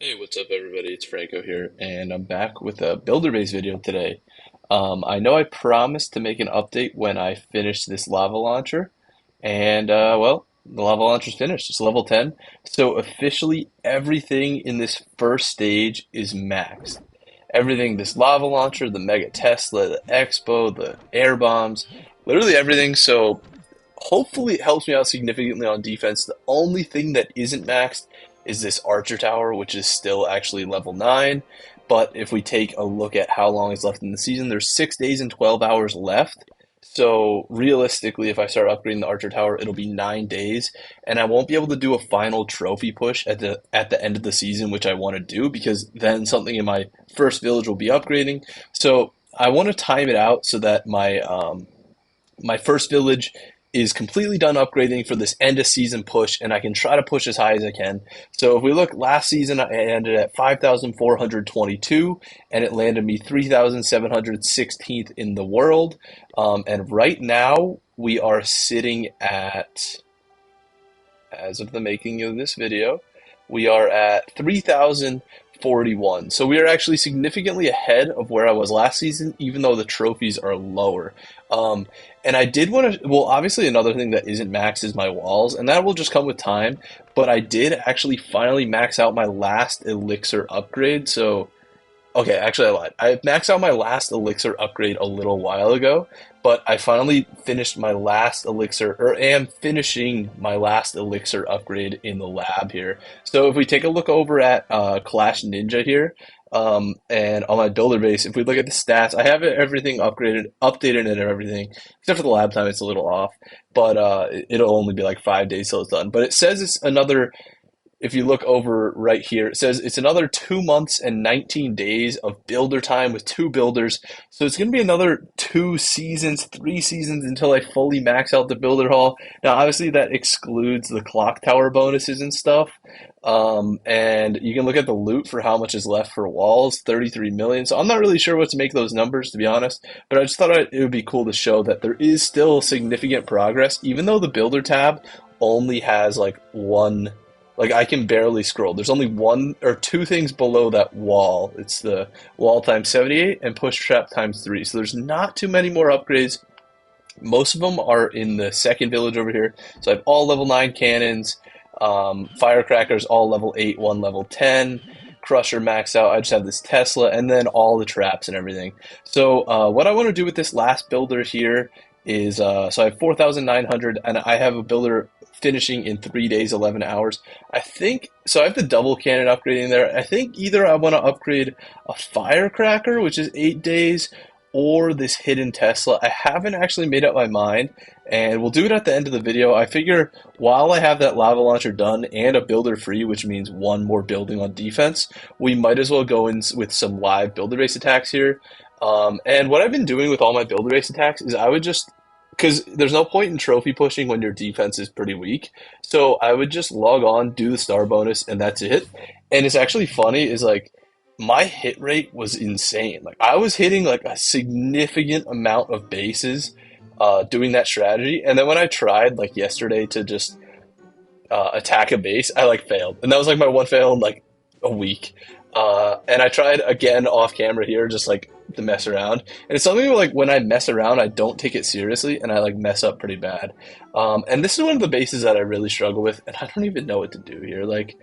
Hey, what's up, everybody? It's Franco here, and I'm back with a builder base video today. I know I promised to make an update when I finish this lava launcher, and well, the lava launcher's finished. It's level 10, so officially everything in this first stage is maxed. Everything, this lava launcher, the Mega Tesla, the Expo, the air bombs, literally everything. So hopefully it helps me out significantly on defense. The only thing that isn't maxed is this Archer Tower, which is still actually level 9. But if we take a look at how long is left in the season, there's 6 days and 12 hours left. So realistically, if I start upgrading the Archer Tower, it'll be 9 days, and I won't be able to do a final trophy push at the end of the season, which I want to do because then something in my first village will be upgrading. So I want to time it out so that my first village is completely done upgrading for this end of season push, and I can try to push as high as I can. So if we look last season, I ended at 5,422, and it landed me 3,716th in the world. And right now, we are sitting at, as of the making of this video, we are at 3,041. So we are actually significantly ahead of where I was last season, even though the trophies are lower. And I did want to, well, obviously another thing that isn't maxed is my walls, and that will just come with time. But I did actually finally max out my last elixir upgrade. So okay, actually, I lied. I maxed out my last elixir upgrade a little while ago, but I finally finished my last elixir, or am finishing my last elixir upgrade in the lab here. So if we take a look over at Clash Ninja here, and on my builder base, if we look at the stats, I have everything updated and everything, except for the lab time, it's a little off, but it'll only be like 5 days till it's done. But it says it's another, if you look over right here, it says it's another 2 months and 19 days of builder time with 2 builders. So it's going to be another 2 seasons, 3 seasons until I fully max out the builder hall. Now, obviously, that excludes the clock tower bonuses and stuff. And you can look at the loot for how much is left for walls, 33 million. So I'm not really sure what to make those numbers, to be honest. But I just thought it would be cool to show that there is still significant progress, even though the builder tab only has like one, like I can barely scroll. There's only one or two things below that wall. It's the wall times 78 and push trap times 3. So there's not too many more upgrades. Most of them are in the second village over here. So I have all level 9 cannons, firecrackers all level 8, one level 10, crusher max out. I just have this Tesla and then all the traps and everything. So what I want to do with this last builder here is, so I have 4,900 and I have a builder finishing in 3 days, 11 hours. I think, so I have the double cannon upgrading there. I think either I want to upgrade a firecracker, which is 8 days, or this hidden Tesla. I haven't actually made up my mind, and we'll do it at the end of the video. I figure while I have that lava launcher done and a builder free, which means one more building on defense, we might as well go in with some live builder base attacks here. And what I've been doing with all my builder base attacks is I would just, because there's no point in trophy pushing when your defense is pretty weak. So I would just log on, do the star bonus, and that's it. And it's actually funny is like my hit rate was insane. Like I was hitting like a significant amount of bases doing that strategy. And then when I tried like yesterday to just attack a base, I like failed. And that was like my one fail in like a week. And I tried again off camera here, just like to mess around. And it's something where, like when I mess around, I don't take it seriously, and I like mess up pretty bad. And this is one of the bases that I really struggle with, and I don't even know what to do here. Like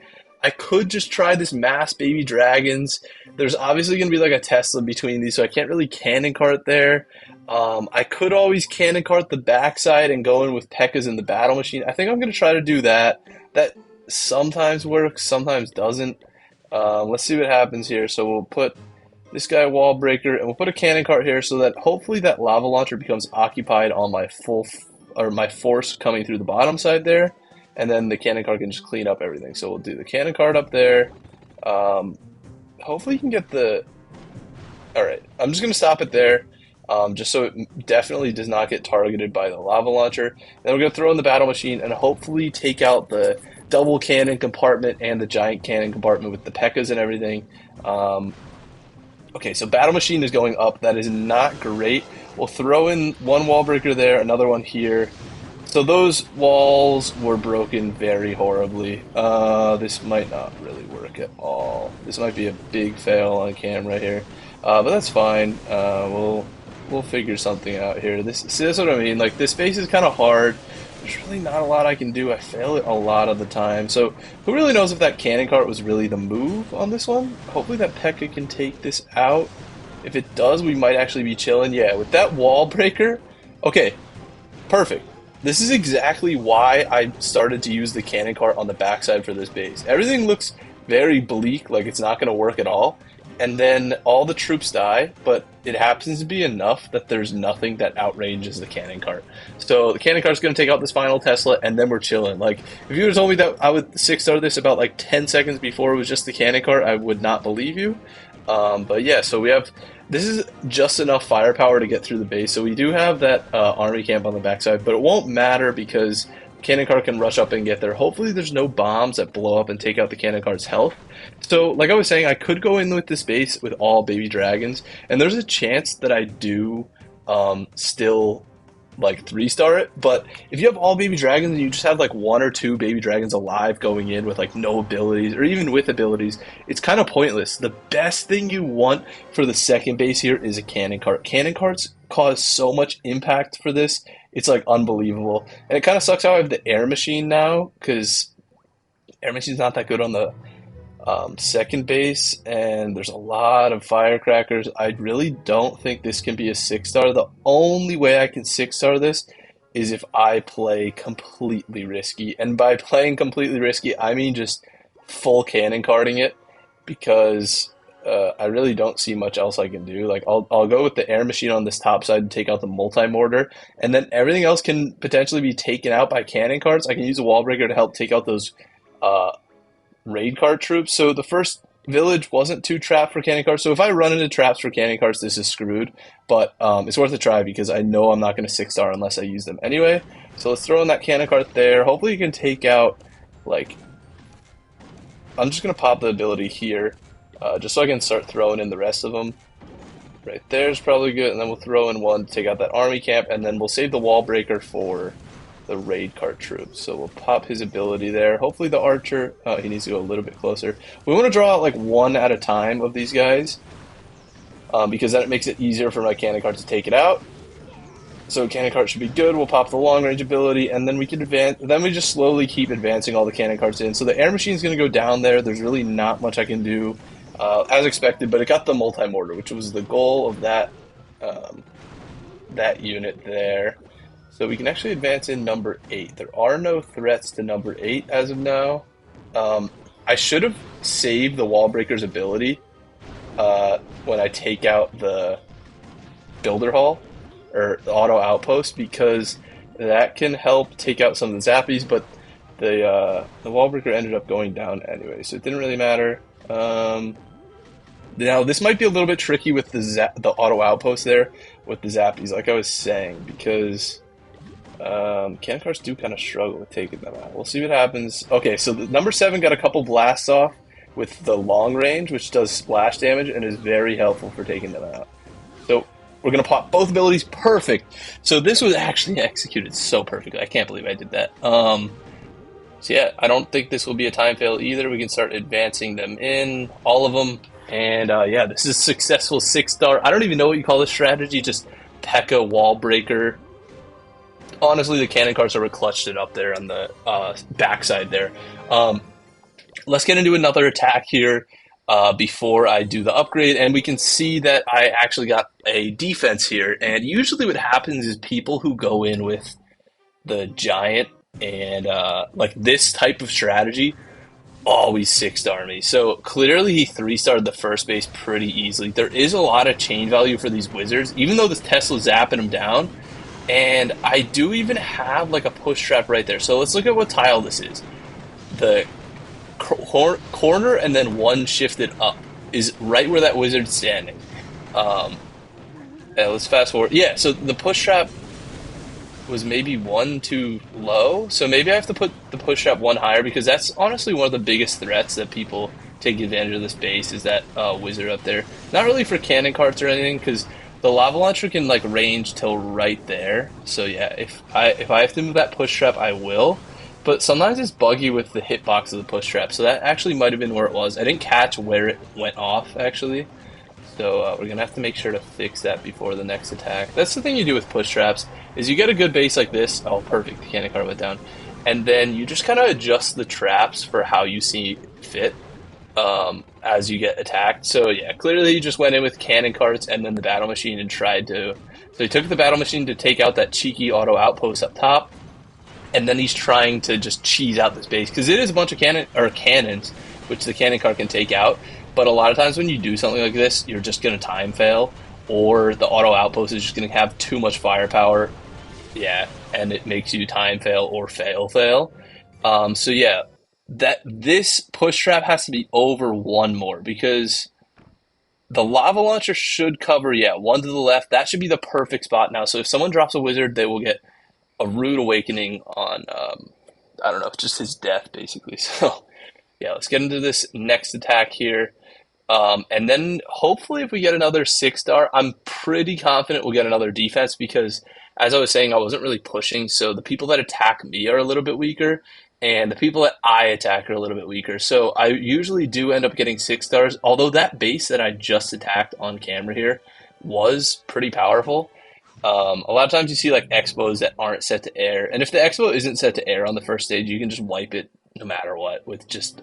I could just try this mass baby dragons. There's obviously going to be like a Tesla between these, so I can't really cannon cart there. I could always cannon cart the backside and go in with P.E.K.K.A.s in the battle machine. I think I'm going to try to do that. That sometimes works, sometimes doesn't. Let's see what happens here. So we'll put this guy wall breaker, and we'll put a cannon cart here so that hopefully that lava launcher becomes occupied on my my force coming through the bottom side there, and then the cannon cart can just clean up everything. So we'll do the cannon cart up there. Hopefully you can get the. All right, I'm just gonna stop it there. Just so it definitely does not get targeted by the lava launcher. Then we're going to throw in the battle machine and hopefully take out the double cannon compartment and the giant cannon compartment with the P.E.K.K.A.s and everything. Okay, so battle machine is going up. That is not great. We'll throw in one wall breaker there, another one here. So those walls were broken very horribly. This might not really work at all. This might be a big fail on camera here, but that's fine. We'll figure something out here. This see, that's what I mean. Like this space is kind of hard. There's really not a lot I can do. I fail it a lot of the time. So who really knows if that cannon cart was really the move on this one? Hopefully that P.E.K.K.A can take this out. If it does, we might actually be chilling. Yeah, with that wall breaker. Okay, perfect. This is exactly why I started to use the cannon cart on the backside for this base. Everything looks very bleak, like it's not going to work at all. And then all the troops die, but it happens to be enough that there's nothing that outranges the cannon cart. So the cannon cart's going to take out this final Tesla, and then we're chilling. Like, if you would have told me that I would 6-star this about like 10 seconds before it was just the cannon cart, I would not believe you. But yeah, so we have, this is just enough firepower to get through the base. So we do have that army camp on the backside, but it won't matter because cannon cart can rush up and get there. Hopefully there's no bombs that blow up and take out the cannon cart's health. So like I was saying, I could go in with this base with all baby dragons, and there's a chance that I do still like 3-star it. But if you have all baby dragons and you just have like 1 or 2 baby dragons alive going in with like no abilities, or even with abilities, it's kind of pointless. The best thing you want for the second base here is a cannon cart. Cannon carts cause so much impact for this. It's like unbelievable. And it kind of sucks how I have the air machine now, because air machine's not that good on the second base, and there's a lot of firecrackers. I really don't think this can be a 6-star. The only way I can 6-star this is if I play completely risky. And by playing completely risky, I mean just full cannon carting it, because I really don't see much else I can do. Like I'll go with the air machine on this top side to take out the multi-mortar, and then everything else can potentially be taken out by cannon carts. I can use a wall breaker to help take out those raid cart troops. So the first village wasn't too trapped for cannon carts. So if I run into traps for cannon carts, this is screwed. But it's worth a try because I know I'm not going to 6-star unless I use them anyway. So let's throw in that cannon cart there. Hopefully you can take out, like, I'm just going to pop the ability here just so I can start throwing in the rest of them. Right there is probably good. And then we'll throw in one to take out that army camp. And then we'll save the wall breaker for the raid cart troops. So we'll pop his ability there. Hopefully the archer, he needs to go a little bit closer. We want to draw out like 1 at a time of these guys, because then it makes it easier for my cannon cart to take it out. So cannon cart should be good. We'll pop the long range ability, and then we can advance. Then we just slowly keep advancing all the cannon carts in. So the air machine is going to go down there. There's really not much I can do as expected, but it got the multi-mortar, which was the goal of that that unit there. So we can actually advance in number 8. There are no threats to number 8 as of now. I should have saved the wall breaker's ability when I take out the builder hall or the auto outpost, because that can help take out some of the zappies. But the wall breaker ended up going down anyway, so it didn't really matter. Now this might be a little bit tricky with the auto outpost there with the zappies, like I was saying, because cannon carts do kind of struggle with taking them out. We'll see what happens. Okay, so the number 7 got a couple blasts off with the long range, which does splash damage and is very helpful for taking them out. So we're going to pop both abilities. Perfect. So this was actually executed so perfectly. I can't believe I did that. So yeah, I don't think this will be a time fail either. We can start advancing them in, all of them. And yeah, this is a successful 6-star. I don't even know what you call this strategy, just P.E.K.K.A wall breaker. Honestly, the cannon carts are clutched it up there on the backside there. Let's get into another attack here before I do the upgrade, and we can see that I actually got a defense here. And usually what happens is people who go in with the giant and like this type of strategy always 6-star me. So clearly he 3-starred the first base pretty easily. There is a lot of chain value for these wizards, even though this Tesla's zapping them down. And I do even have like a push trap right there. So let's look at what tile this is. The corner and then 1 shifted up is right where that wizard's standing. Let's fast forward. Yeah, so the push trap was maybe 1 too low. So maybe I have to put the push trap 1 higher, because that's honestly one of the biggest threats that people take advantage of this base is that wizard up there. Not really for cannon carts or anything, because The lava launcher can like range till right there. So yeah, if I have to move that push trap, I will. But sometimes it's buggy with the hitbox of the push trap. So that actually might have been where it was. I didn't catch where it went off actually. So we're gonna have to make sure to fix that before the next attack. That's the thing you do with push traps is you get a good base like this. Oh, perfect. The cannon cart went down, and then you just kind of adjust the traps for how you see fit as you get attacked. So yeah, clearly he just went in with cannon carts and then the battle machine and tried to. So he took the battle machine to take out that cheeky auto outpost up top, and then he's trying to just cheese out this base because it is a bunch of cannons, which the cannon cart can take out. But a lot of times when you do something like this, you're just gonna time fail, or the auto outpost is just gonna have too much firepower. Yeah, and it makes you time fail or fail. So yeah, that this push trap has to be over one more because the lava launcher should cover, yeah, one to the left. That should be the perfect spot now. So if someone drops a wizard, they will get a rude awakening on, I don't know, just his death basically. So yeah, let's get into this next attack here. And then hopefully if we get another 6-star, I'm pretty confident we'll get another defense because as I was saying, I wasn't really pushing. So the people that attack me are a little bit weaker and the people that I attack are a little bit weaker. So I usually do end up getting 6-stars, although that base that I just attacked on camera here was pretty powerful. A lot of times you see like expos that aren't set to air. And if the expo isn't set to air on the first stage, you can just wipe it no matter what with just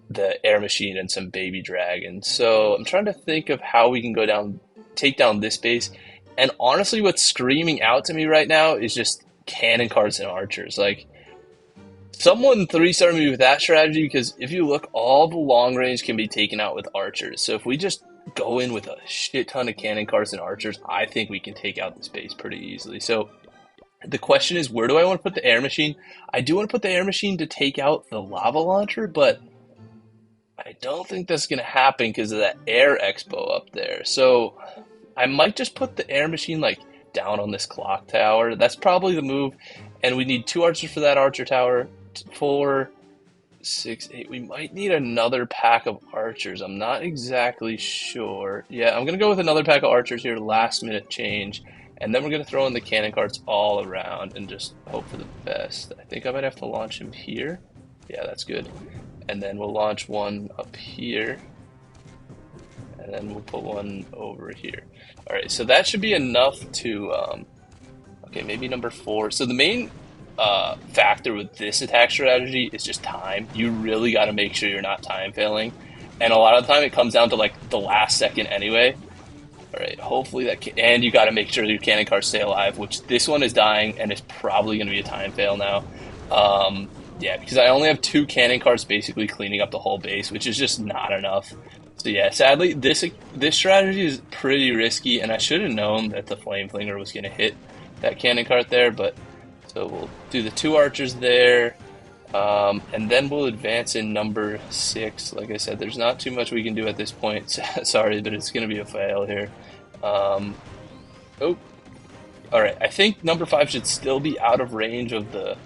the air machine and some baby dragons. So I'm trying to think of how we can go down, take down this base. And honestly, what's screaming out to me right now is just cannon carts and archers. Like, someone 3-star me with that strategy because if you look, all the long range can be taken out with archers. So if we just go in with a shit ton of cannon carts and archers, I think we can take out this base pretty easily. So the question is, where do I want to put the air machine? I do want to put the air machine to take out the lava launcher, but I don't think that's going to happen because of that air expo up there. So I might just put the air machine like down on this clock tower. That's probably the move. And we need 2 archers for that archer tower. 4, 6, 8. We might need another pack of archers. I'm not exactly sure. Yeah, I'm going to go with another pack of archers here, last minute change. And then we're going to throw in the cannon carts all around and just hope for the best. I think I might have to launch him here. Yeah, that's good. And then we'll launch one up here. And then we'll put one over here. All right, so that should be enough to... okay, maybe number 4. So the main factor with this attack strategy is just time. You really got to make sure you're not time failing. And a lot of the time it comes down to like the last second anyway. All right, hopefully that and you got to make sure your cannon carts stay alive, which this one is dying and it's probably going to be a time fail now. Yeah, because I only have 2 cannon carts basically cleaning up the whole base, which is just not enough. So yeah, sadly, this strategy is pretty risky, and I should have known that the Flame Flinger was going to hit that cannon cart there, but so we'll do the 2 archers there, and then we'll advance in number 6. Like I said, there's not too much we can do at this point. Sorry, but it's going to be a fail here. Oh, all right. I think number 5 should still be out of range of the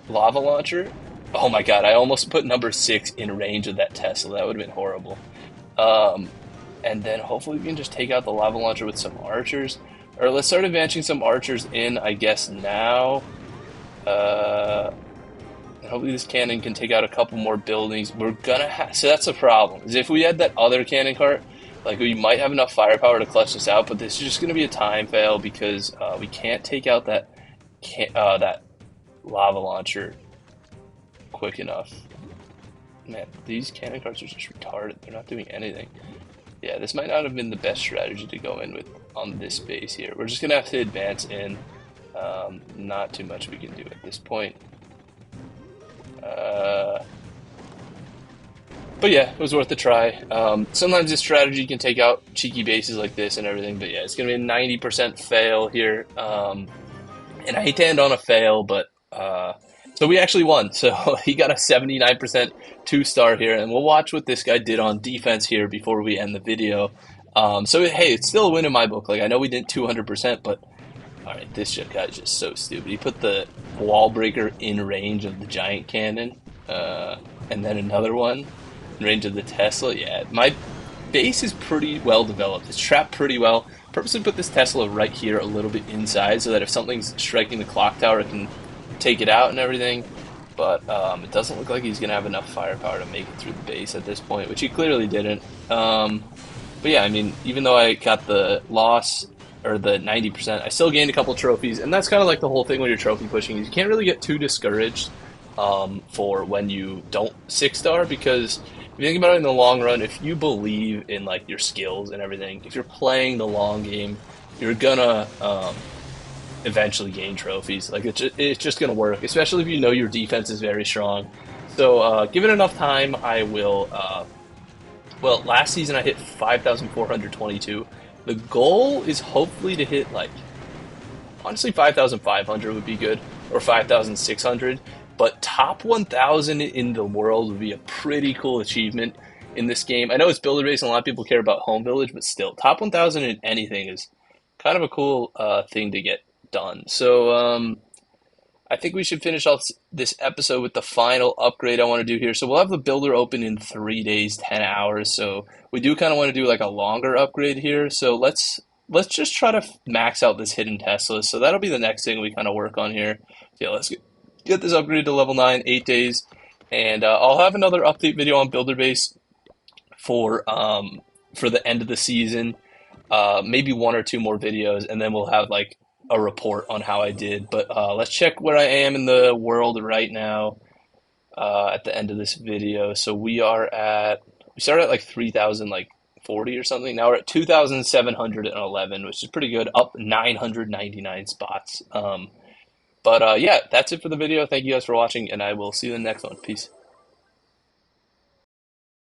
lava launcher. Oh my god, I almost put number 6 in range of that Tesla. That would have been horrible. And then hopefully we can just take out the lava launcher with some archers. Or let's start advancing some archers in, I guess, now. And hopefully this cannon can take out a couple more buildings. We're gonna have... So that's the problem. Is if we had that other cannon cart, like, we might have enough firepower to clutch this out, but this is just gonna be a time fail because we can't take out that lava launcher quick enough. Man, these cannon carts are just retarded. They're not doing anything. Yeah, this might not have been the best strategy to go in with on this base here. We're just gonna have to advance in. Not too much we can do at this point. But yeah, it was worth a try. Sometimes this strategy can take out cheeky bases like this and everything, but yeah, it's gonna be a 90% fail here. And I hate to end on a fail, but so we actually won. So he got a 79% 2-star here, and we'll watch what this guy did on defense here before we end the video. So hey, it's still a win in my book. Like, I know we didn't 200%, but all right, this guy's just so stupid. He put the wall breaker in range of the giant cannon, and then another one in range of the Tesla. Yeah, base is pretty well developed. It's trapped pretty well. Purposely put this Tesla right here a little bit inside so that if something's striking the clock tower, it can take it out and everything. But it doesn't look like he's going to have enough firepower to make it through the base at this point, which he clearly didn't. But yeah, I mean, even though I got the loss or the 90%, I still gained a couple trophies, and that's kind of like the whole thing when you're trophy pushing is you can't really get too discouraged for when you don't 6-star, because if you think about it in the long run, if you believe in like your skills and everything, if you're playing the long game, you're gonna eventually gain trophies. Like it's just gonna work, especially if you know your defense is very strong. So given enough time, I will. Well, last season I hit 5,422. The goal is hopefully to hit like, honestly, 5,500 would be good, or 5,600. But top 1,000 in the world would be a pretty cool achievement in this game. I know it's builder based and a lot of people care about home village, but still, top 1,000 in anything is kind of a cool thing to get done. So I think we should finish off this episode with the final upgrade I want to do here. So we'll have the builder open in 3 days, 10 hours. So we do kind of want to do like a longer upgrade here. So let's just try to max out this hidden Tesla. So that'll be the next thing we kind of work on here. So yeah, let's get this upgrade to level 9, 8 days. And I'll have another update video on builder base for the end of the season. Maybe one or two more videos, and then we'll have like a report on how I did. But let's check where I am in the world right now at the end of this video. So we started at like 3,000 like 40 or something. Now we're at 2,711, which is pretty good, up 999 spots. But yeah, that's it for the video. Thank you guys for watching, and I will see you in the next one. Peace.